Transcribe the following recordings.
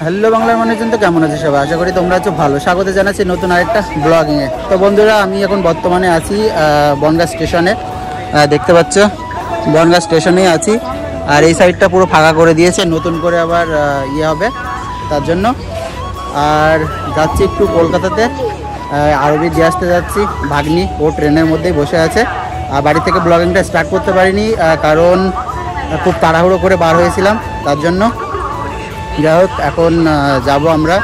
Hello বাংলার মানুষজন, তো কেমন আছে সবাই? আশা করি তোমরা আছো ভালো। স্বাগত জানাচ্ছি নতুন আরেকটা ব্লগিংয়ে। তো বন্ধুরা, আমি এখন বর্তমানে আছি বনগাঁ স্টেশনে। দেখতে পাচ্ছ বনগাঁ স্টেশনেই আছি। আর এই সাইডটা পুরো ফাঁকা করে দিয়েছে, নতুন করে আবার ইয়ে হবে তার জন্য। আর যাচ্ছি একটু কলকাতাতে, আরবি দিয়ে আসতে যাচ্ছি। ভাগ্নি ও ট্রেনের মধ্যেই বসে আছে। আর বাড়ি থেকে ব্লগিংটা স্টার্ট করতে পারিনি, কারণ খুব তাড়াহুড়ো করে বার হয়েছিলাম তার জন্য। যাই হোক, এখন যাব আমরা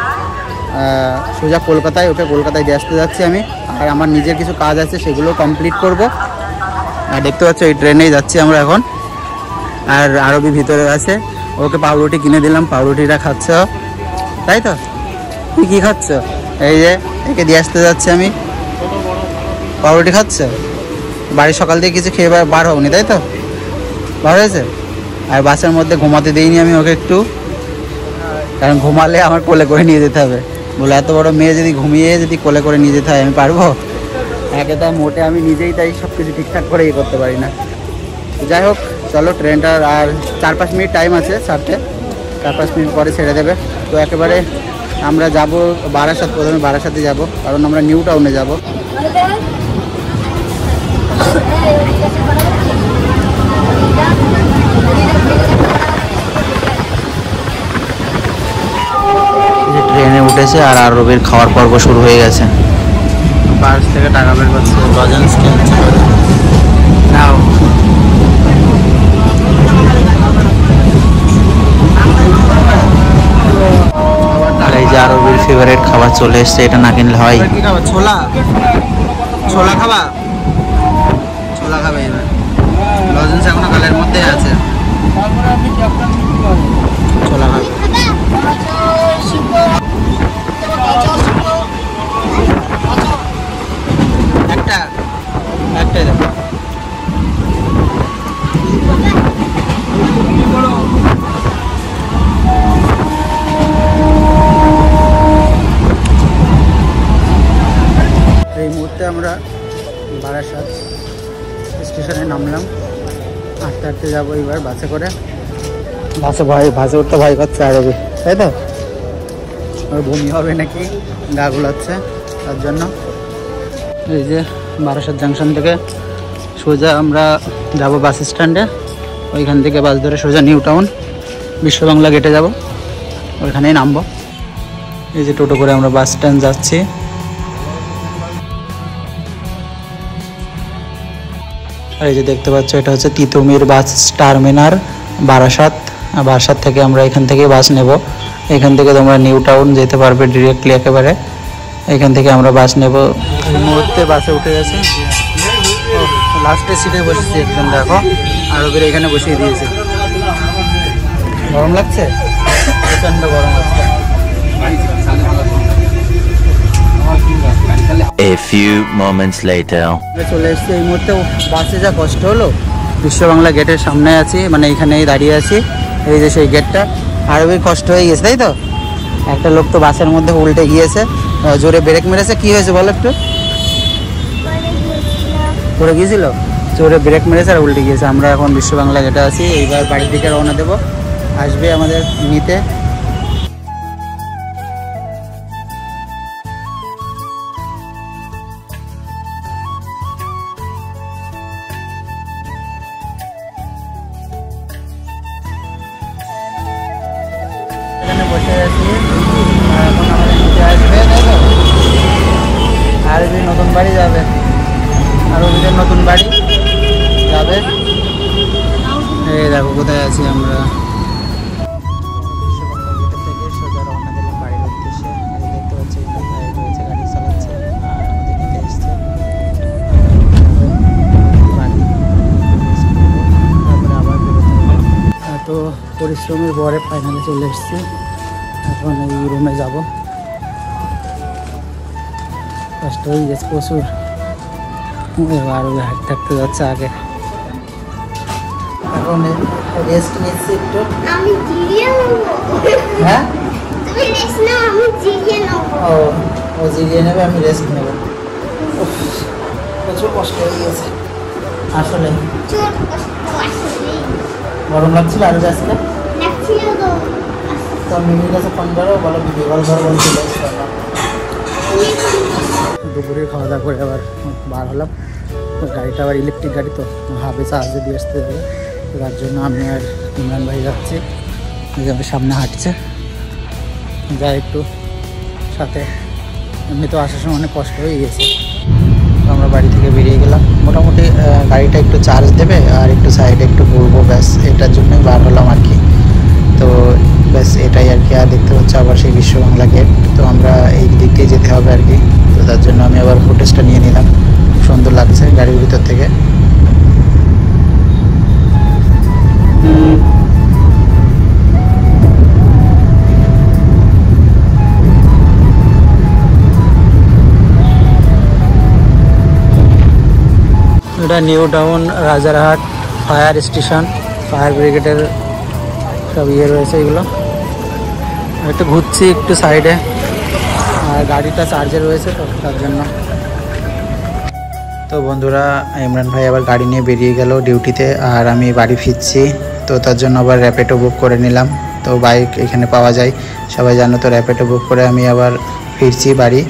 সোজা কলকাতায়। ওটা কলকাতায় দিয়ে আসতে যাচ্ছি আমি। আর আমার নিজের কিছু কাজ আছে, সেগুলো কমপ্লিট করব। দেখতে পাচ্ছ এই ট্রেনেই যাচ্ছি আমরা এখন। আর আরবি ভিতরে আছে, ওকে পাউরুটি কিনে দিলাম, পাউরুটিটা খাচ্ছ তাই তো? তুই কী খাচ্ছ? এই যে একে দিয়ে আসতে যাচ্ছি আমি। পাউরুটি খাচ্ছ? বাড়ি সকাল থেকে কিছু খেয়ে বার হওনি তাই তো? বার হয়েছে। আর বাসের মধ্যে ঘুমাতে দিইনি আমি ওকে একটু, কারণ ঘুমালে আমার কোলে করে নিয়ে যেতে হবে। বলে এত বড় মেয়ে যদি ঘুমিয়ে যদি কোলে করে নিয়ে যেতে হয়, আমি পারবো? একে তাই মোটে আমি নিজেই তাই সব কিছু ঠিকঠাক করে ইয়ে করতে পারি না। যাই হোক, চলো ট্রেনটার আর 4-5 মিনিট টাইম আছে ছাড়তে। 4-5 মিনিট পরে ছেড়ে দেবে। তো একেবারে আমরা যাব বারাসাত। প্রথমে বারাসাতে যাব, কারণ আমরা নিউ টাউনে যাব। ট্রেনে উঠেছে আর আরবের খাওয়ার পর্ব শুরু হয়ে গেছে। পার্স থেকে টাকা বের করছে, লজেন্স কিনছে। নাও। আর এই যে আরবের ফেভারিট খাবার চলে এসছে, এটা না কিনলে হয়। কি খাবার? ছোলা? ছোলা খাবা? ছোলা খাবে এবার। লজেন্স এখনো গালের মধ্যে আছে, ছোলা খাবে। একটাই দেখো। এই মুহূর্তে আমরা বারাসাত স্টেশনে নামলাম। আস্তে আস্তে যাবো এবার বাসে করে। বাসে উঠতে ভয় করছে আরবি, তাই তো? ওর বমি হবে নাকি গা গুলাচ্ছে, তার জন্য। এই যে বারাসাত জাংশন থেকে সোজা আমরা যাব বাস স্ট্যান্ডে। ওইখান থেকে বাস ধরে সোজা নিউ টাউন বিশ্ব বাংলা গেটে যাব, ওইখানেই নামবো। এই যে টোটো করে আমরা বাস স্ট্যান্ড যাচ্ছি। আর এই যে দেখতে পাচ্ছ, এটা হচ্ছে তিতুমির বাস টার্মিনাল বারাসাত। বারাসাত থেকে আমরা এখান থেকে বাস নেব। এখান থেকে তোমরা নিউ টাউন যেতে পারবে ডিরেক্টলি একেবারে। এখান থেকে আমরা বাস নেব। এই মুহূর্তে বাসে উঠে গেছে, লাস্টের সিটে বসেছি একদম। দেখো আরবের এখানে বসিয়ে দিয়েছে। গরম লাগছে, প্রচন্ড গরম লাগছে। A few moments later চলে এসছি। এই মুহূর্তে বাসে যা কষ্ট হলো। বিশ্ব বাংলা গেটের সামনে আছি, মানে এখানেই দাঁড়িয়ে আছি। এই যে সেই গেটটা। আরবের কষ্ট হয়ে গেছে তাই তো? একটা লোক তো বাসের মধ্যে উল্টে গিয়েছে, জোরে ব্রেক মেরেছে। কি হয়েছে বলো একটু? পড়ে গিয়েছিল, জোরে ব্রেক মেরেছে আর উল্টে গিয়েছে। আমরা এখন বিশ্ব বাংলা গেটে আছি। এইবার বাড়ির দিকে রওনা দেবো, আসবে আমাদের নিতে। বসে আছি, এখন আমাদের নিতে আসবে তাই তো? আরবি নতুন বাড়ি যাবে, আরবিদের নতুন বাড়ি যাবে। এই দেখো কোথায় আছি আমরা। থেকে সোজা রওনা দিলাম বাড়ির উদ্দেশ্যে। দেখতে পাচ্ছি রয়েছে, গাড়ি চালাচ্ছে আর আমাদের নিতে এসছে। তারপরে আবার বেরোতে হবে। এত পরিশ্রমের পরে ফাইনালি চলে এসছি। এখন এই রুমে যাব। কষ্ট হয়ে গেছে প্রচুর। আরো হাঁটতে থাকতে যাচ্ছে আগে। এখন রেস্ট নিচ্ছি একটু। হ্যাঁ, ও জিরিয়ে নেবে, আমি রেস্ট নেব। প্রচুর কষ্ট হয়ে গেছে আসলে। গরম লাগছিল আরো আজকে? तो मिमी का से फोन करो बोलो वीडियो कॉल करो बोल चले আসলাম দুপুরে খাওয়া দাওয়া করে আবার বার হলাম তো গাড়িটা আবার ইলেকট্রিক গাড়ি তো হাফে চার্জে দিয়ে আসতে হবে তার জন্য আমি আর ইমরান ভাই যাচ্ছি যেভাবে সামনে হাঁটছে যাই একটু সাথে এমনি তো আসার সময় অনেক কষ্ট হয়ে গেছে তো আমরা বাড়ি থেকে বেরিয়ে গেলাম মোটামুটি গাড়িটা একটু চার্জ দেবে আর একটু সাইডে একটু ঘুরবো ব্যাস এটার জন্যই বার হলাম আর কি তো ব্যাস এটাই আর কি আর দেখতে হচ্ছে আবার সেই বিশ্ব বাংলা গেট তো আমরা এই দিক দিয়ে যেতে হবে আর কি তো তার জন্য আমি আবার ফুটেজটা নিয়ে নিলাম খুব সুন্দর লাগছে গাড়ির ভিতর থেকে এটা new town Rajarhat fire station fire ব্রিগেডের সব ইয়ে রয়েছে এগুলো একটু ঘুরছি একটু সাইডে আর গাড়িটা চার্জে রয়েছে তো তার জন্য তো বন্ধুরা ইমরান ভাই আবার গাড়ি নিয়ে বেরিয়ে গেল ডিউটিতে আর আমি বাড়ি ফিরছি তো তার জন্য আবার র্যাপিডো বুক করে নিলাম তো বাইক এখানে পাওয়া যায় সবাই জানো তো র্যাপিডো বুক করে আমি আবার ফিরছি বাড়ি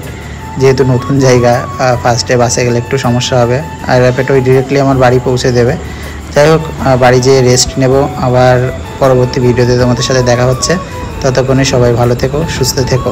যেহেতু নতুন জায়গা ফার্স্টে বাসে গেলে একটু সমস্যা হবে আর র্যাপিডো ডিরেক্টলি আমার বাড়ি পৌঁছে দেবে যাই হোক বাড়ি যেয়ে রেস্ট নেব আবার পরবর্তী ভিডিওতে তোমাদের সাথে দেখা হচ্ছে ততক্ষণে সবাই ভালো থেকো সুস্থ থেকো